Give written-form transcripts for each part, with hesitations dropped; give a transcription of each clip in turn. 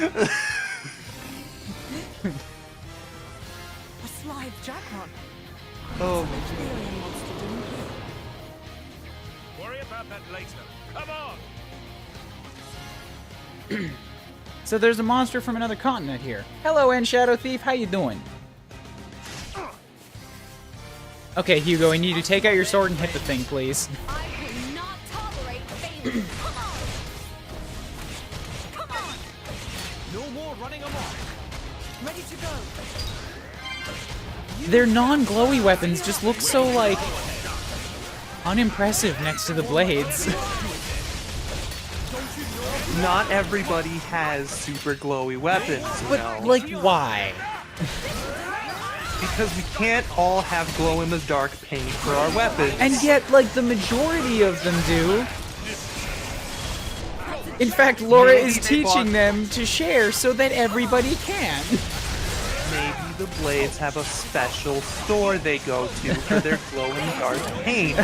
A slide jackpot. Oh, Alien monster didn't he? Worry about that later. Come on! So there's a monster from another continent here. Hello, N Shadow Thief. How you doing? Okay, Hugo, I need you to take out your sword and hit the thing, please. I will not tolerate failure. Come on! Come on! No more running amok. Ready to go. Their non-glowy weapons just look so, like, unimpressive next to the blades. not everybody has super glowy weapons, you But, know? like, why? Because we can't all have glow-in-the-dark paint for our weapons. And yet, like, the majority of them do. In fact, Laura Maybe is they teaching bought- them to share so that everybody can. Maybe the Blades have a special store they go to for their glow-in-the-dark paint.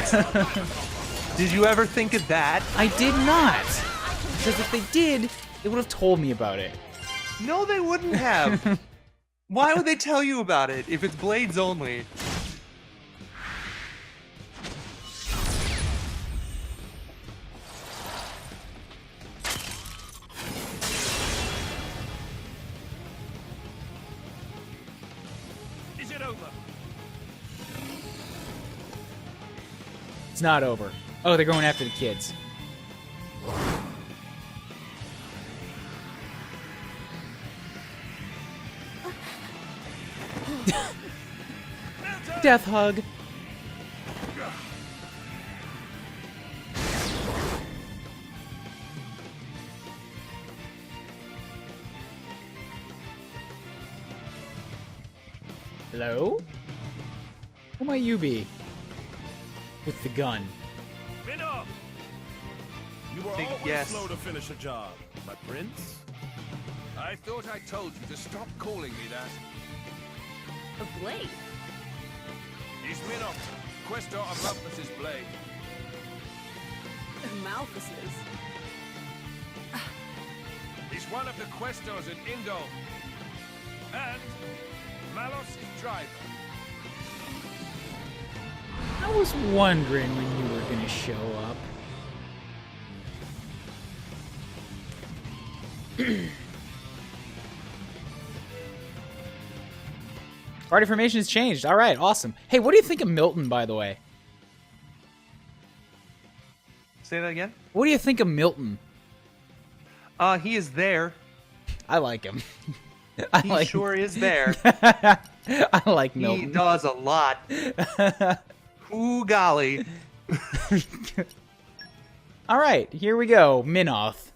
Did you ever think of that? I did not. Because if they did, they would have told me about it. No, they wouldn't have. Why would they tell you about it if it's Blades only? Is it over? It's not over. Oh, they're going after the kids. Death hug. Hello? Who might you be? With the gun. Minnow! You were Big always yes. slow to finish a job, my prince. I thought I told you to stop calling me that. A blade. He's Minnow, Questor of Malthus's blade. Malthus's. He's one of the Questors in Indo. And Malos' driver. I was wondering when you were gonna show up. Party formation has changed. All right, awesome. Hey, what do you think of Milton, by the way? Say that again? What do you think of Milton? He is there. I like him. I He like sure is there. I like He Milton. does a lot. Ooh, golly. All right, here we go. Minoth.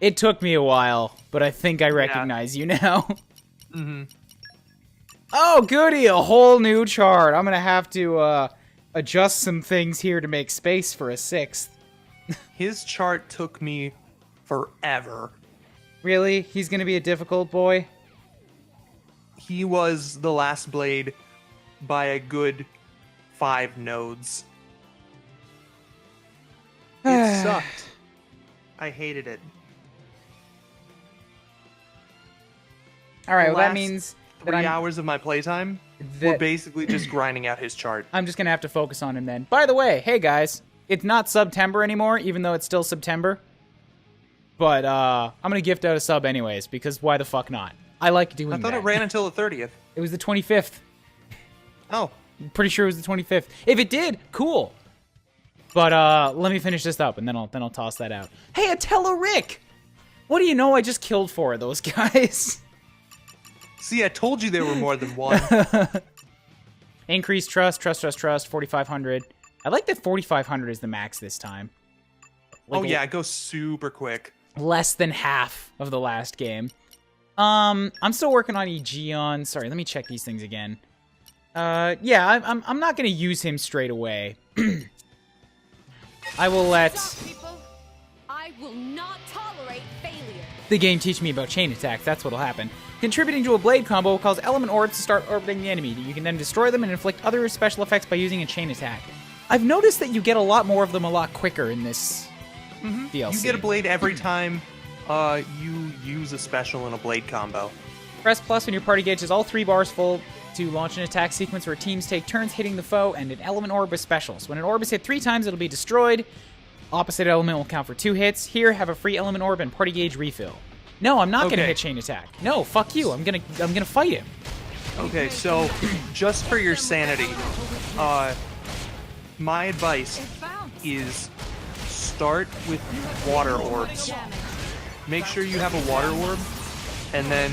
It took me a while, but I think I recognize you now. Mm-hmm. Oh, goody, a whole new chart. I'm gonna have to adjust some things here to make space for a 6th. His chart took me forever. Really? He's gonna be a difficult boy? He was the last blade by a good 5 nodes. It sucked. I hated it. All right, The well, that last means that 3 hours of my playtime that- were basically just grinding out his chart. I'm just gonna have to focus on him then. By the way, hey guys, it's not September anymore, even though it's still September. But I'm gonna gift out a sub anyways, because why the fuck not? I like doing that. I thought it ran until the 30th. It was the 25th. Oh, I'm pretty sure it was the 25th. If it did, cool. But let me finish this up, and then I'll toss that out. Hey, Atella Rick! What do you know? I just killed 4 of those guys. see, I told you there were more than one. Increased trust, 4,500. I like that 4,500 is the max this time. Like, Oh yeah, it goes super quick. less than half of the last game. I'm still working on Aegeon. Sorry, let me check these things again. Yeah, I'm not gonna use him straight away. I will let Stop, people. I will not tolerate failure. the game teach me about chain attacks. That's what'll happen. Contributing to a blade combo will cause element orbs to start orbiting the enemy. You can then destroy them and inflict other special effects by using a chain attack. I've noticed that you get a lot more of them a lot quicker in this DLC. You get a blade every time You use a special in a blade combo. Press plus when your party gauge is all 3 bars full to launch an attack sequence where teams take turns hitting the foe and an element orb with specials. When an orb is hit 3 times, it'll be destroyed. Opposite element will count for 2 hits. Here, have a free element orb and party gauge refill. No, I'm not gonna Okay. hit chain attack. No, fuck you. I'm gonna fight him. Okay, so just for your sanity, my advice is start with water orbs. Make sure you have a water orb, and then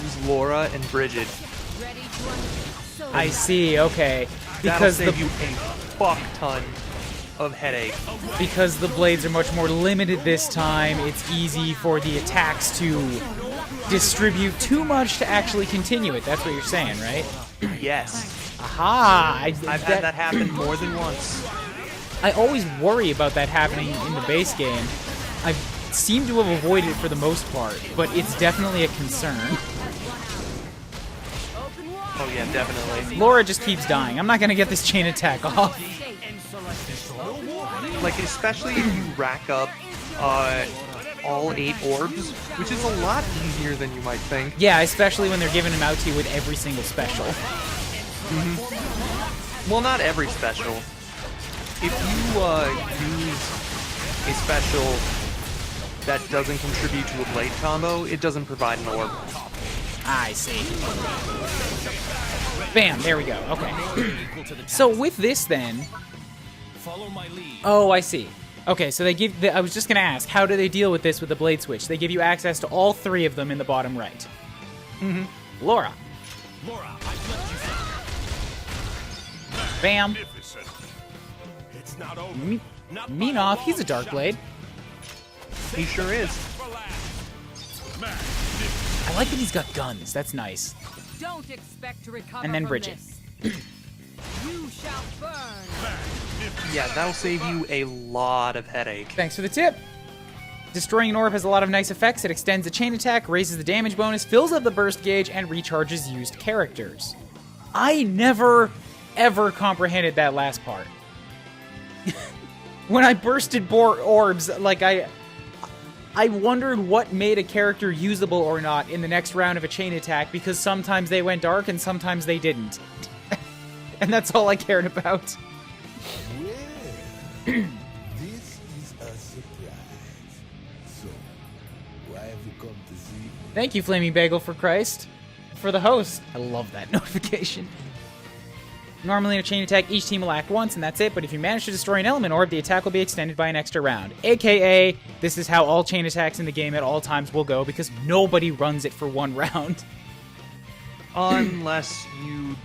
use Laura and Bridget. I see. Okay, That'll because save the you a fuck ton of headache. because the blades are much more limited this time, it's easy for the attacks to distribute too much to actually continue it. That's what you're saying, right? Yes, Aha! I've had that happen more than once. I always worry about that happening in the base game. I seem to have avoided it for the most part, but it's definitely a concern. Oh yeah, definitely. Laura just keeps dying. I'm not gonna get this chain attack off. Like, especially if you rack up all 8 orbs, which is a lot easier than you might think. Yeah, especially when they're giving them out to you with every single special. Well, not every special. If you use a special that doesn't contribute to a blade combo, it doesn't provide an orb. I see. Bam, there we go. Okay. So with this then... Follow my lead. Oh, I see. Okay, so they give... I was just going to ask, how do they deal with this with the blade switch? They give you access to all 3 of them in the bottom right. Laura. Laura, I've left you. Bam. Magnificent. It's not over. Not by Meenoff, he's a long dark shot. blade. He sure is. For last. Magnificent. I like that he's got guns. That's nice. Don't expect to recover And then from Bridget. this. You shall burn. Yeah, that'll save you a lot of headache. Thanks for the tip. Destroying an orb has a lot of nice effects. It extends the chain attack, raises the damage bonus, fills up the burst gauge, and recharges used characters. I never, ever comprehended that last part. When I bursted orbs, like I wondered what made a character usable or not in the next round of a chain attack, because sometimes they went dark and sometimes they didn't. And that's all I cared about. This is a surprise. So, why have you come to see me? Thank you, Flaming Bagel for Christ, for the host. I love that notification. Normally in a chain attack, each team will act once, and that's it, but if you manage to destroy an element orb, the attack will be extended by an extra round. AKA, this is how all chain attacks in the game at all times will go, because nobody runs it for 1 round. Unless you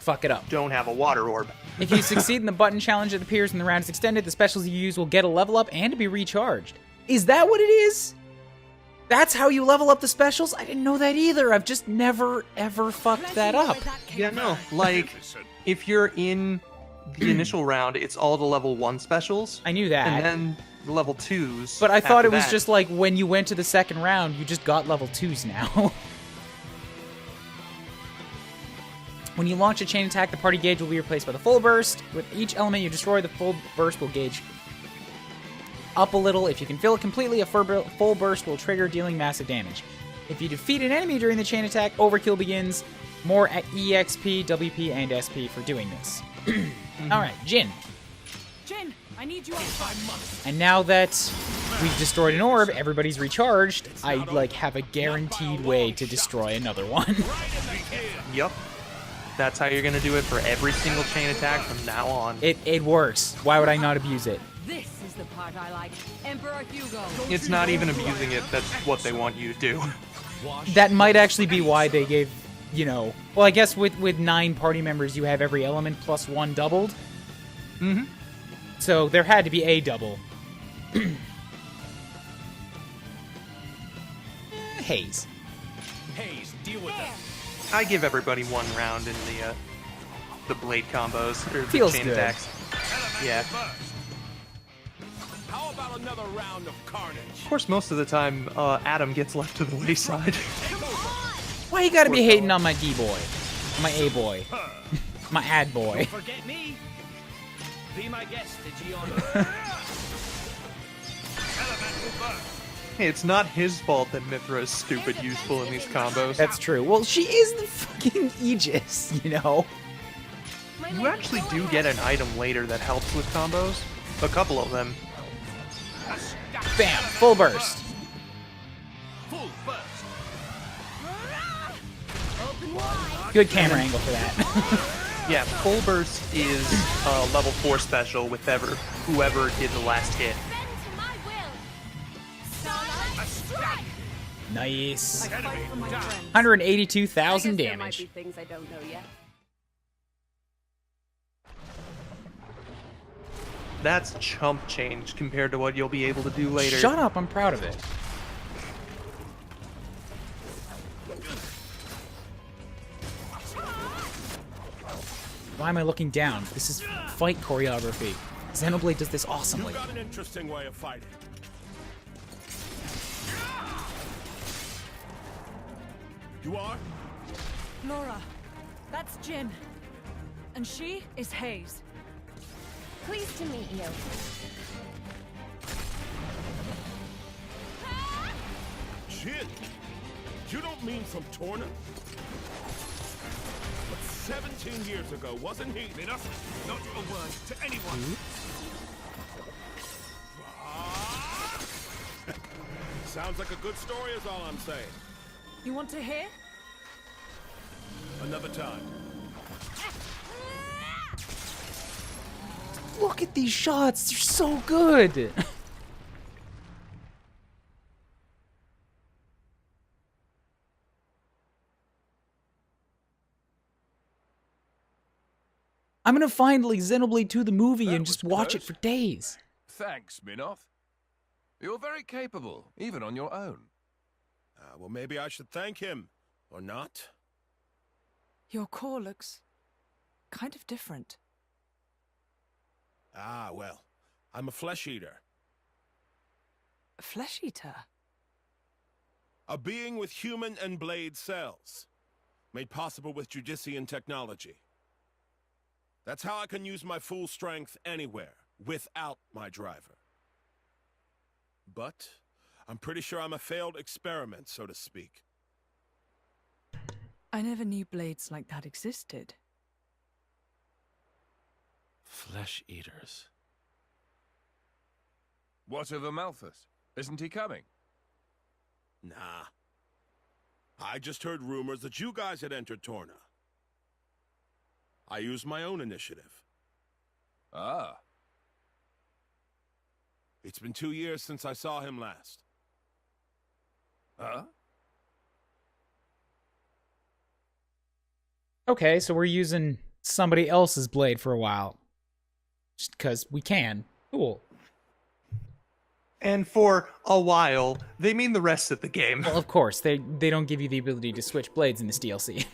Fuck it up. don't have a water orb. If you succeed in the button challenge that appears when the round is extended, the specials you use will get a level up and be recharged. Is that what it is? That's how you level up the specials? I didn't know that either. I've just never, ever fucked that up. Yeah, no. Like, if you're in the initial round, it's all the level 1 specials. I knew that. And then the level 2s. But I thought after it was that. just like when you went to the second round, you just got level 2s now. When you launch a chain attack, the party gauge will be replaced by the full burst. With each element you destroy, the full burst will gauge up a little. If you can fill it completely, a full burst will trigger, dealing massive damage. If you defeat an enemy during the chain attack, overkill begins. More at EXP, WP, and SP for doing this. Alright, Jin. Jin, I need you on fire. And now that we've destroyed an orb, everybody's recharged, I have a guaranteed way to destroy another one. Yup. That's how you're gonna do it for every single chain attack from now on. It works. Why would I not abuse it? This is the part I like. Emperor Hugo. It's not even abusing it, that's what they want you to do. That might actually be why they gave, well, I guess with 9 party members, you have every element plus 1 doubled. Mm-hmm. So there had to be a double. Haze. Hayes, deal with them. I give everybody 1 round in the blade combos, or the Feels chain good. attacks. Yeah. How about another round of carnage? Of course, most of the time, Addam gets left to the wayside. Why you gotta be hating on my D-boy? My A-boy? My ad-boy? Forget me. Be my guest, Gion. Elemental Hey, it's not his fault that Mithra is stupid useful in these combos. That's true. Well, she is the fucking Aegis, you know? You actually do get an item later that helps with combos. A couple of them. Bam! Full burst. Full burst. Good camera angle for that. Yeah, full burst is a level 4 special with whoever did the last hit. Bend to my will. Starlight strike. Nice. I fight for my friends. 182,000 There might be damage. things I don't know yet. That's chump change compared to what you'll be able to do later. Shut up, I'm proud of it. Why am I looking down? This is fight choreography. Xenoblade does this awesomely. Got an interesting way of fighting. You are? Laura, that's Jin. And she is Hayes. Pleased to meet you. Jin? You don't mean from Torna? But 17 years ago, wasn't he? Enough. Not a word to anyone. Sounds like a good story is all I'm saying. You want to hear? Another time. Look at these shots, they're so good. I'm gonna find like Xenoblade 2 the movie That and just was watch it close. for days. Thanks, Minoth. You're very capable, even on your own. Well, maybe I should thank him, or not. Your core looks kind of different. Ah, well, I'm a flesh eater. A flesh eater. A being with human and blade cells, made possible with Judician technology. That's how I can use my full strength anywhere, without my driver. But I'm pretty sure I'm a failed experiment, so to speak. I never knew blades like that existed. Flesh eaters. What of Amalthus? Isn't he coming? Nah. I just heard rumors that you guys had entered Torna. I used my own initiative. Ah. It's been 2 years since I saw him last. Huh? Okay, so we're using somebody else's blade for a while. Just because we can. Cool. And for a while, they mean the rest of the game. Well, of course, they don't give you the ability to switch blades in this DLC.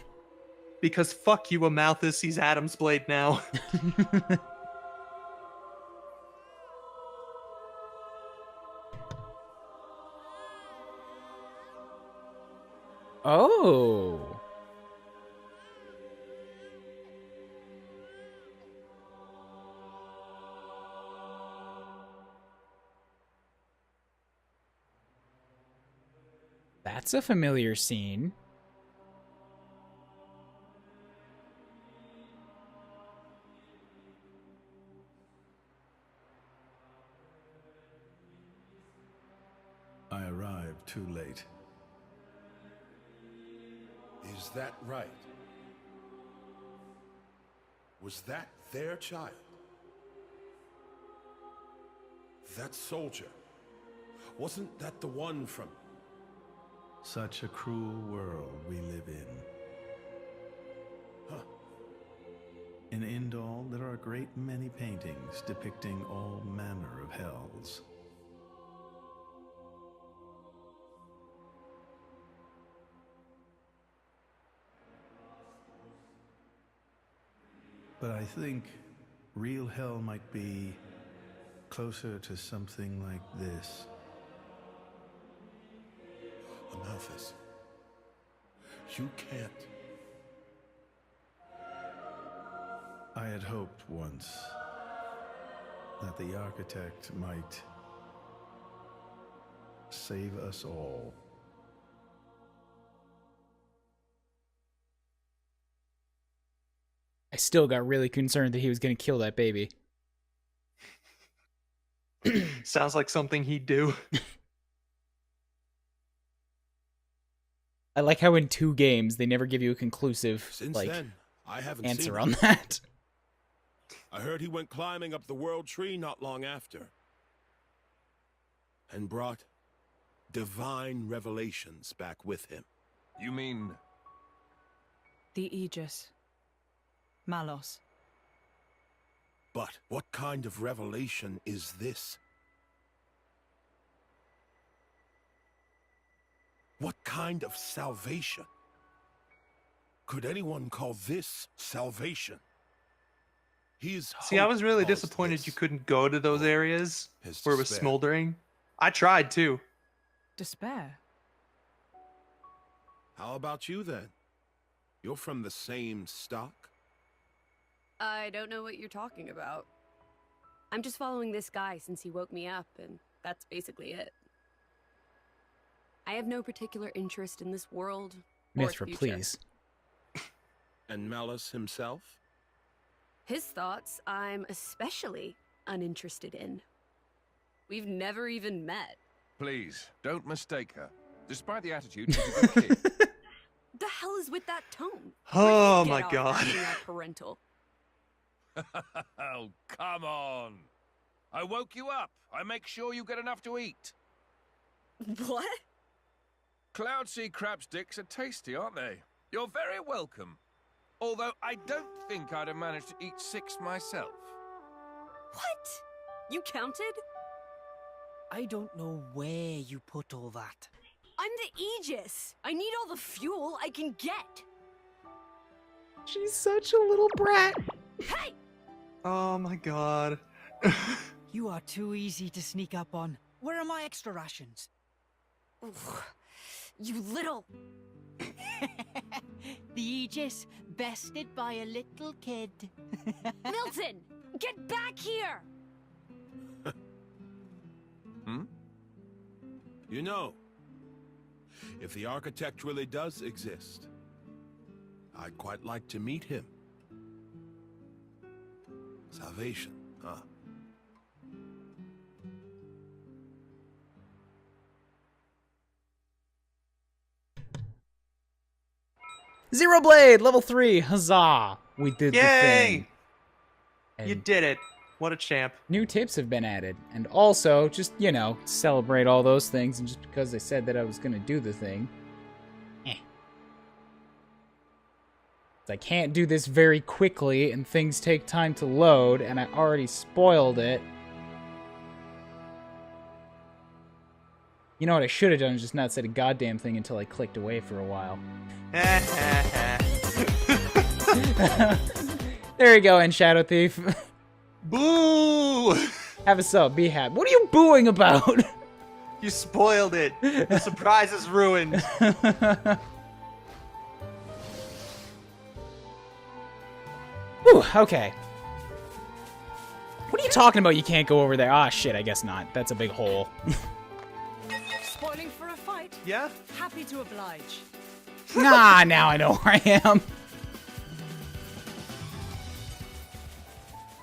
Because fuck you, Amalthus, he's Addam's blade now. Oh. That's a familiar scene. I arrived too late. Is that right? Was that their child? That soldier? Wasn't that the one from... Such a cruel world we live in. Huh. In Indal, there are a great many paintings depicting all manner of hells. But I think real hell might be closer to something like this. Amalthus. You can't... I had hoped once that the architect might save us all. I still got really concerned that he was going to kill that baby. Sounds like something he'd do. I like how in 2 games they never give you a conclusive Since like then, I haven't answer seen on him. that. I heard he went climbing up the world tree not long after. And brought divine revelations back with him. You mean... The Aegis. Malos. But what kind of revelation is this? What kind of salvation? Could anyone call this salvation? See, I was really disappointed you couldn't go to those areas His where it was despair. smoldering. I tried too. Despair. How about you then? You're from the same stock? I don't know what you're talking about. I'm just following this guy since he woke me up, and that's basically it. I have no particular interest in this world or its Mithra, future. please. And Malice himself? His thoughts I'm especially uninterested in. We've never even met. Please, don't mistake her. Despite the attitude, she's a good kid. The hell is with that tone? Oh Where'd you my get off God. acting all parental? Oh, come on. I woke you up. I make sure you get enough to eat. What? Cloud sea crab sticks are tasty, aren't they? You're very welcome. Although I don't think I'd have managed to eat 6 myself. What? You counted? I don't know where you put all that. I'm the Aegis. I need all the fuel I can get. She's such a little brat. Hey! Oh my god. You are too easy to sneak up on. Where are my extra rations? Oof. You little... The Aegis, bested by a little kid. Milton! Get back here! Hmm? You know, if the architect really does exist, I'd quite like to meet him. Salvation, huh? Zero Blade, level 3. Huzzah. We did the Yay! thing. You And did it. What a champ. new tips have been added. And also, just, you know, celebrate all those things. And just because I said that I was going to do the thing. I can't do this very quickly, and things take time to load, and I already spoiled it. You know what I should have done is just not said a goddamn thing until I clicked away for a while. There you go, and Shadow Thief. Boo! Have a sub, be happy. What are you booing about? You spoiled it. The surprise is ruined. Whew, okay. What are you talking about? You can't go over there. Ah, shit, I guess not. That's a big hole. Spoiling for a fight? Yeah? Happy to oblige. Nah, now I know where I am.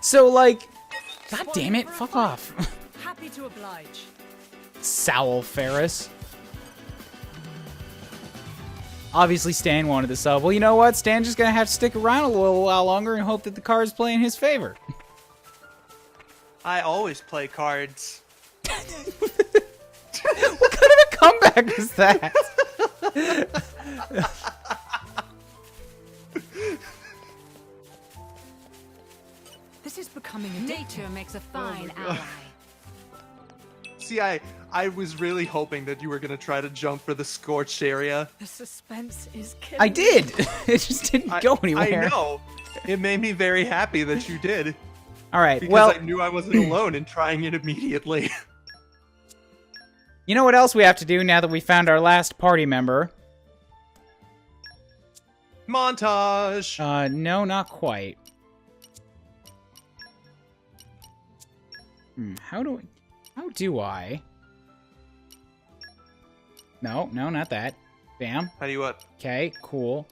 So, like, god damn it, fuck off. Happy to oblige. Sowell Ferris. Obviously, Stan wanted the sub. Well, you know what? Stan's just gonna have to stick around a little while longer and hope that the cards play in his favor. I always play cards. What kind of a comeback was that? This is becoming a Nature makes a fine ally. See, I was really hoping that you were going to try to jump for the scorched area. The suspense is killing I did. It just didn't go anywhere. I know. It made me very happy that you did. All right. Because Well, I knew I wasn't alone in trying it immediately. you know what else we have to do now that we found our last party member? Montage! No, not quite. How do I? No, not that. Bam. How do you what? Okay, cool.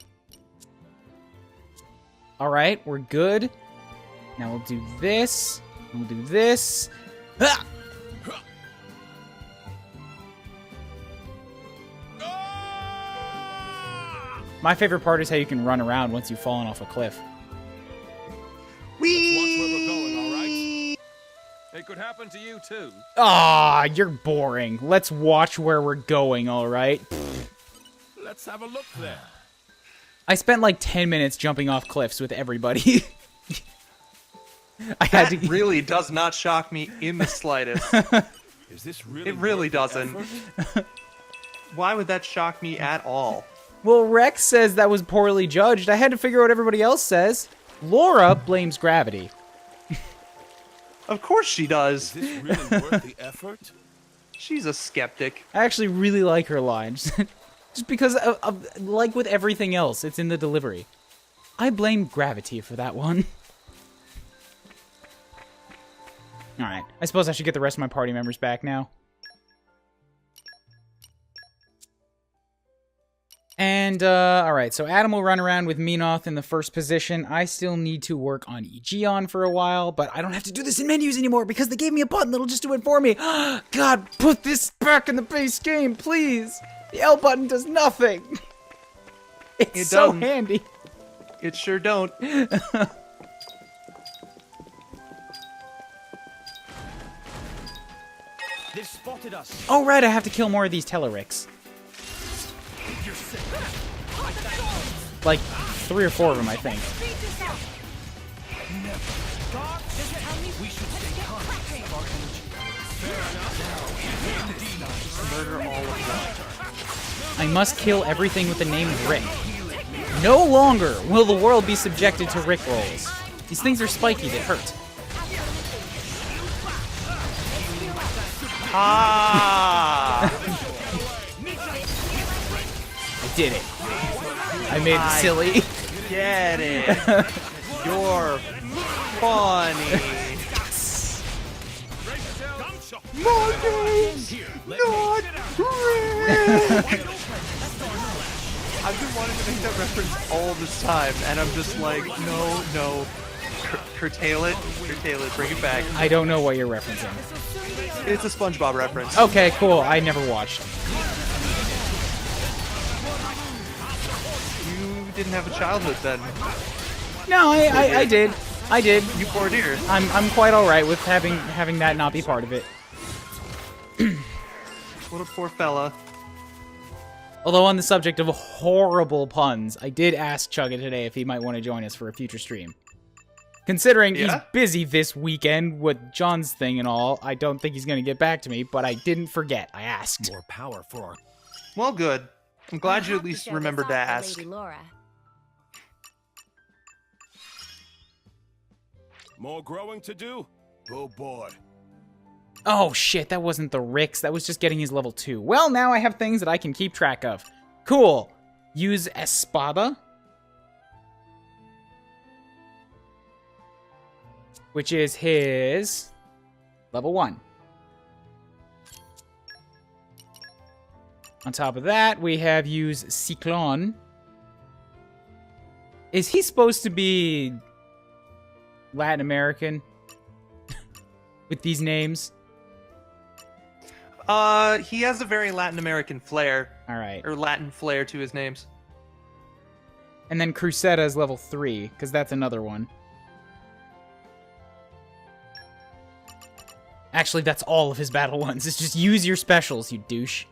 All right, we're good. Now we'll do this. We'll do this. Ah! My favorite part is how you can run around once you've fallen off a cliff. Watch where we're going, all right? It could happen to you too. Ah, you're boring. Let's watch where we're going, all right? Let's have a look there. I spent like 10 minutes jumping off cliffs with everybody. I had That to. really does not shock me in the slightest. Is this really? It really worth the doesn't. effort? Why would that shock me at all? Well, Rex says that was poorly judged. I had to figure out what everybody else says. Laura blames gravity. Of course she does. Is this really worth the effort? She's a skeptic. I actually really like her lines. Just because, like with everything else, it's in the delivery. I blame gravity for that one. Alright, I suppose I should get the rest of my party members back now. And, alright, so Addam will run around with Menoth in the first position. I still need to work on Aegeon for a while, but I don't have to do this in menus anymore because they gave me a button that'll just do it for me. God, put this back in the base game, please! The L button does nothing! It's It so doesn't. handy. It sure don't. They've spotted us. Oh, right, I have to kill more of these Telerics. Like, 3 or 4 of them, I think. We should stay conscious of our energy. Murder all of them. I must kill everything with the name Rick. No longer will the world be subjected to Rick rolls. These things are spiky, they hurt. Ah! I did it. I made it silly. Get it. You're funny. My name's not Rick. I've been wanting to make that reference all this time, and I'm just like, no. Curtail it, bring it back. I don't know what you're referencing. It's a SpongeBob reference. Okay, cool. I never watched. You didn't have a childhood then. No, I did. I did. You poor dear. I'm quite alright with having that not be part of it. What a poor fella. Although on the subject of horrible puns, I did ask Chugga today if he might want to join us for a future stream. Considering he's busy this weekend with John's thing and all, I don't think he's going to get back to me, but I didn't forget. I asked. More power for our... Well, good. I'm glad you at least remembered to ask. Lady Laura. More growing to do? Oh boy. Oh shit, that wasn't the Ricks. That was just getting his level 2. Well, now I have things that I can keep track of. Cool. Use Espada. Which is his level 1. On top of that, we have use Cyclone. Is he supposed to be Latin American with these names? He has a very Latin American flair. All right. Or Latin flair to his names. And then Crusetta is level 3, because that's another one. Actually, that's all of his battle ones. It's just use your specials, you douche.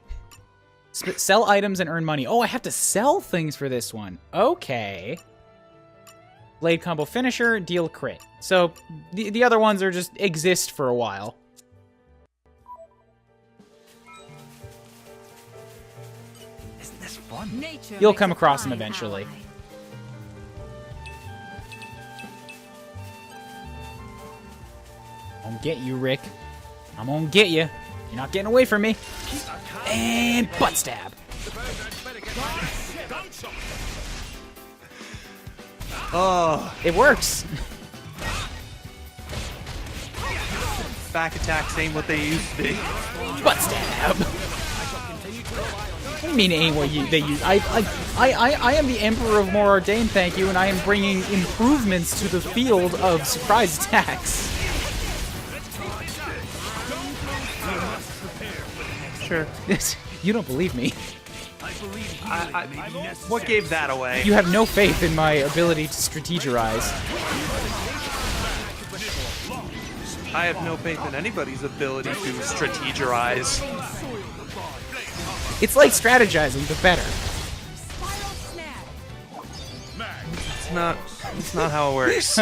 Sell items and earn money. Oh, I have to sell things for this one. Okay. Blade combo finisher, deal crit. So, the other ones are just exist for a while. Isn't this fun? Nature You'll makes come a across them fine eventually. ally. I'm gonna get you, Rick. I'm gonna get you. You're not getting away from me. And butt stab. Oh, It works. back attacks ain't what they used to be. Butt stab. What do you mean ain't what they use? I am the Emperor of Morardain, thank you, and I am bringing improvements to the field of surprise attacks. Sure. You don't believe me. What gave that away? You have no faith in my ability to strategize. I have no faith in anybody's ability to strategize. It's like strategizing, but better. It's not how it works.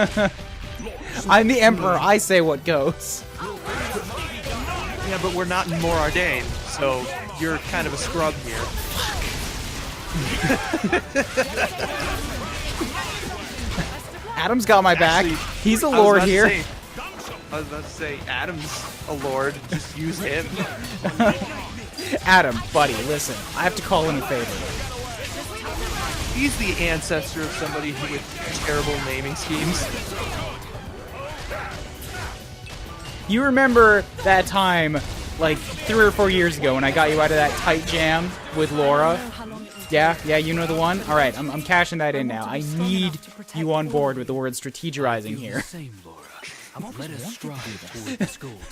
I'm the Emperor, I say what goes. Yeah, but we're not in Morardain, so you're kind of a scrub here. Addam's got my back. Actually, He's a lord here. I was about to say, Addam's a lord. Just use him. Addam, buddy, listen. I have to call in a favor. He's the ancestor of somebody with terrible naming schemes. You remember that time, like 3 or 4 years ago, when I got you out of that tight jam with Laura? Yeah, you know the one? Alright, I'm cashing that in now. I need you on board with the word strategizing here.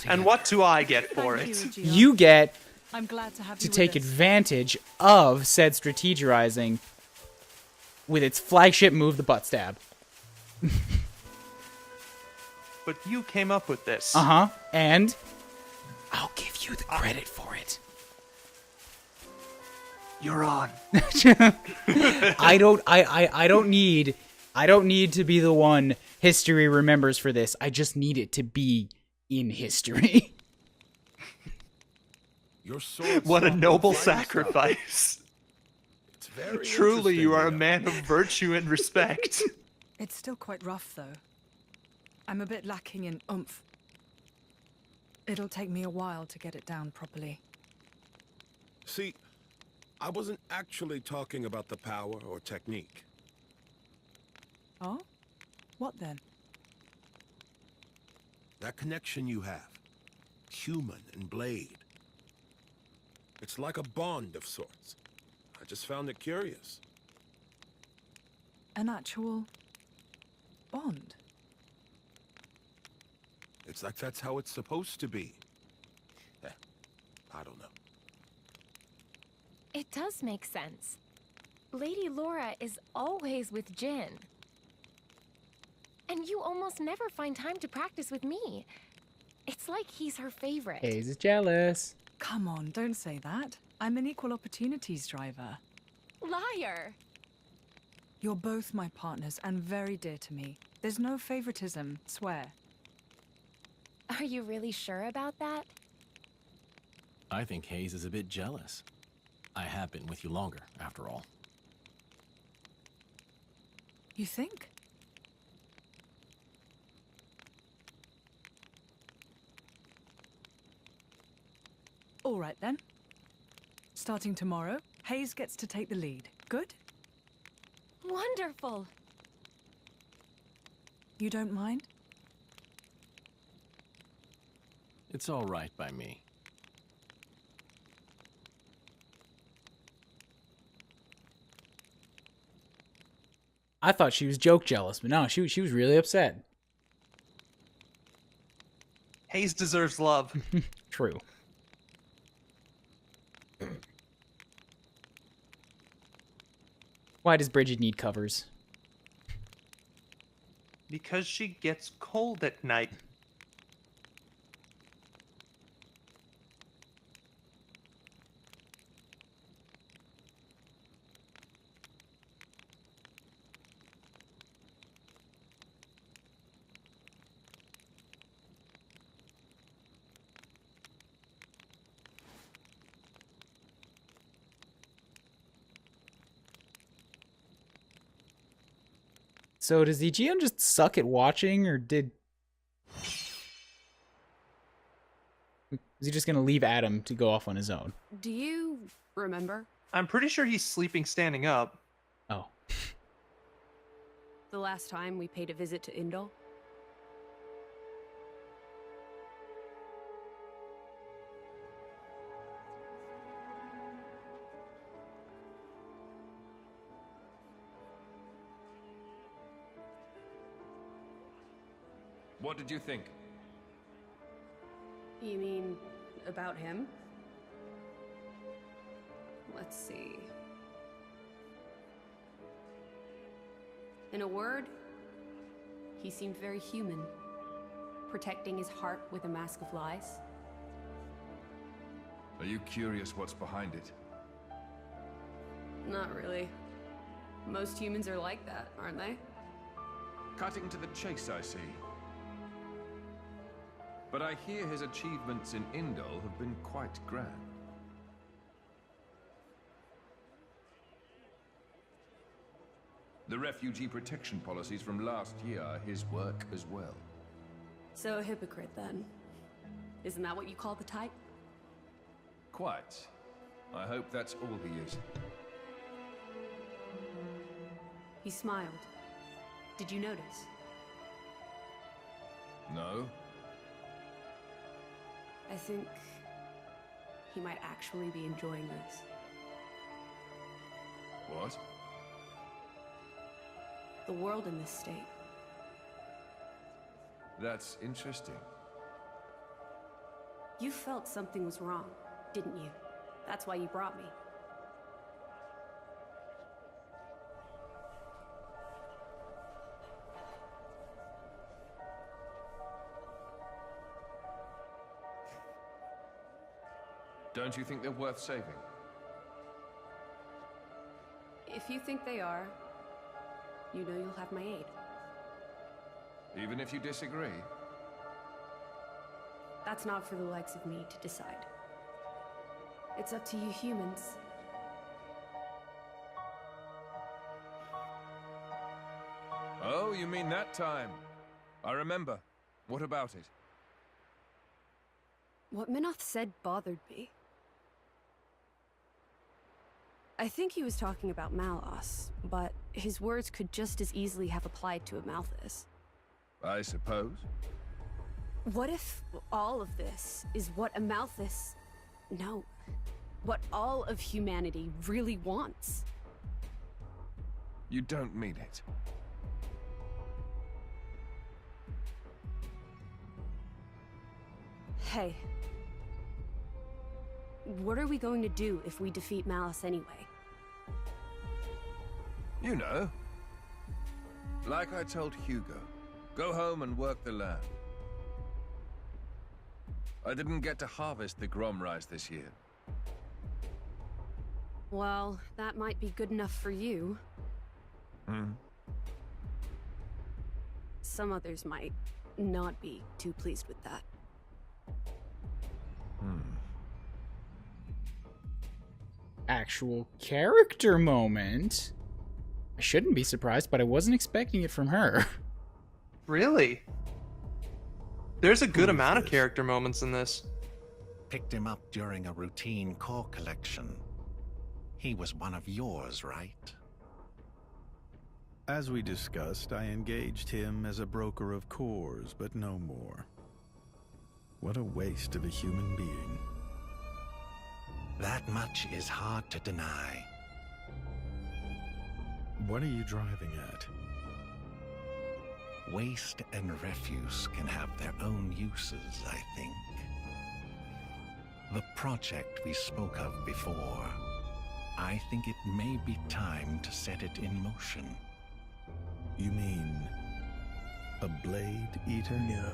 And what do I get for it? You get I'm glad to have to you take with us. advantage of said strategizing with its flagship move, the butt stab. But you came up with this. Uh-huh, and I'll give you the credit for it. You're on. I don't need to be the one history remembers for this. I just need it to be in history. Your sword's What a not noble right, so sacrifice. it's very Truly, you are a interesting, man of virtue and respect. It's still quite rough, though. I'm a bit lacking in oomph. It'll take me a while to get it down properly. See, I wasn't actually talking about the power or technique. Oh? What then? That connection you have, human and blade. It's like a bond of sorts. I just found it curious. An actual bond? It's like that's how it's supposed to be. I don't know. It does make sense. Lady Laura is always with Jin. And you almost never find time to practice with me. It's like he's her favorite. Hayes is jealous. Come on, don't say that. I'm an equal opportunities driver. Liar! You're both my partners and very dear to me. There's no favoritism, swear. Are you really sure about that? I think Hayes is a bit jealous. I have been with you longer, after all. You think? All right then. Starting tomorrow, Hayes gets to take the lead. Good? Wonderful! You don't mind? It's all right by me. I thought she was joke jealous, but no, she was really upset. Hayes deserves love. True. Why does Bridget need covers? Because she gets cold at night. So does the GM just suck at watching, or is he just gonna leave Addam to go off on his own? Do you remember I'm pretty sure he's sleeping standing up. Oh. the last time we paid a visit to Indal? What did you think? You mean about him? Let's see. In a word, he seemed very human, protecting his heart with a mask of lies. Are you curious what's behind it? Not really. Most humans are like that, aren't they? Cutting to the chase, I see. But I hear his achievements in Indol have been quite grand. The refugee protection policies from last year are his work as well. So a hypocrite, then. Isn't that what you call the type? Quite. I hope that's all he is. He smiled. Did you notice? No? I think he might actually be enjoying this. What? The world in this state. That's interesting. You felt something was wrong, didn't you? That's why you brought me. Don't you think they're worth saving? If you think they are, you know you'll have my aid. Even if you disagree? That's not for the likes of me to decide. It's up to you humans. Oh, you mean that time? I remember. What about it? What Minoth said bothered me. I think he was talking about Malos, but his words could just as easily have applied to a Malthus. I suppose. What if all of this is what a Malthus... No. What all of humanity really wants? You don't mean it. Hey. What are we going to do if we defeat Malice anyway? You know. Like I told Hugo. Go home and work the land. I didn't get to harvest the Grom rice this year. Well, that might be good enough for you. Some others might not be too pleased with that. Actual character moment. I shouldn't be surprised, but I wasn't expecting it from her. Really? There's a good amount of character moments in this. Picked him up during a routine core collection. He was one of yours, right? As we discussed, I engaged him as a broker of cores, but no more. What a waste of a human being. That much is hard to deny. What are you driving at? Waste and refuse can have their own uses, I think. The project we spoke of before, I think it may be time to set it in motion. You mean a blade eater? No.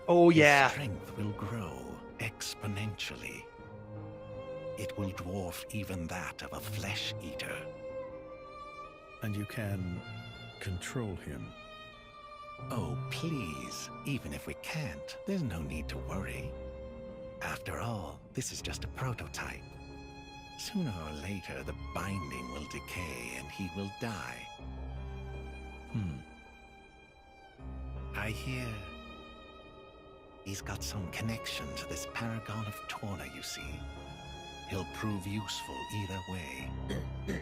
Oh yeah. His strength will grow exponentially. It will dwarf even that of a flesh eater. And you can control him? Oh, please. Even if we can't, there's no need to worry. After all, this is just a prototype. Sooner or later, the binding will decay and he will die. I hear he's got some connection to this paragon of Torna, you see. He'll prove useful either way.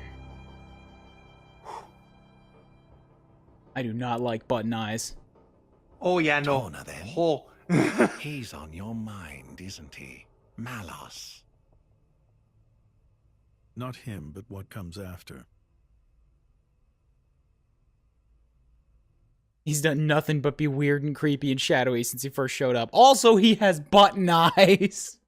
I do not like button eyes. Oh yeah, no. Torna, then. Oh. He's on your mind, isn't he? Malos. Not him, but what comes after. He's done nothing but be weird and creepy and shadowy since he first showed up. Also, he has button eyes.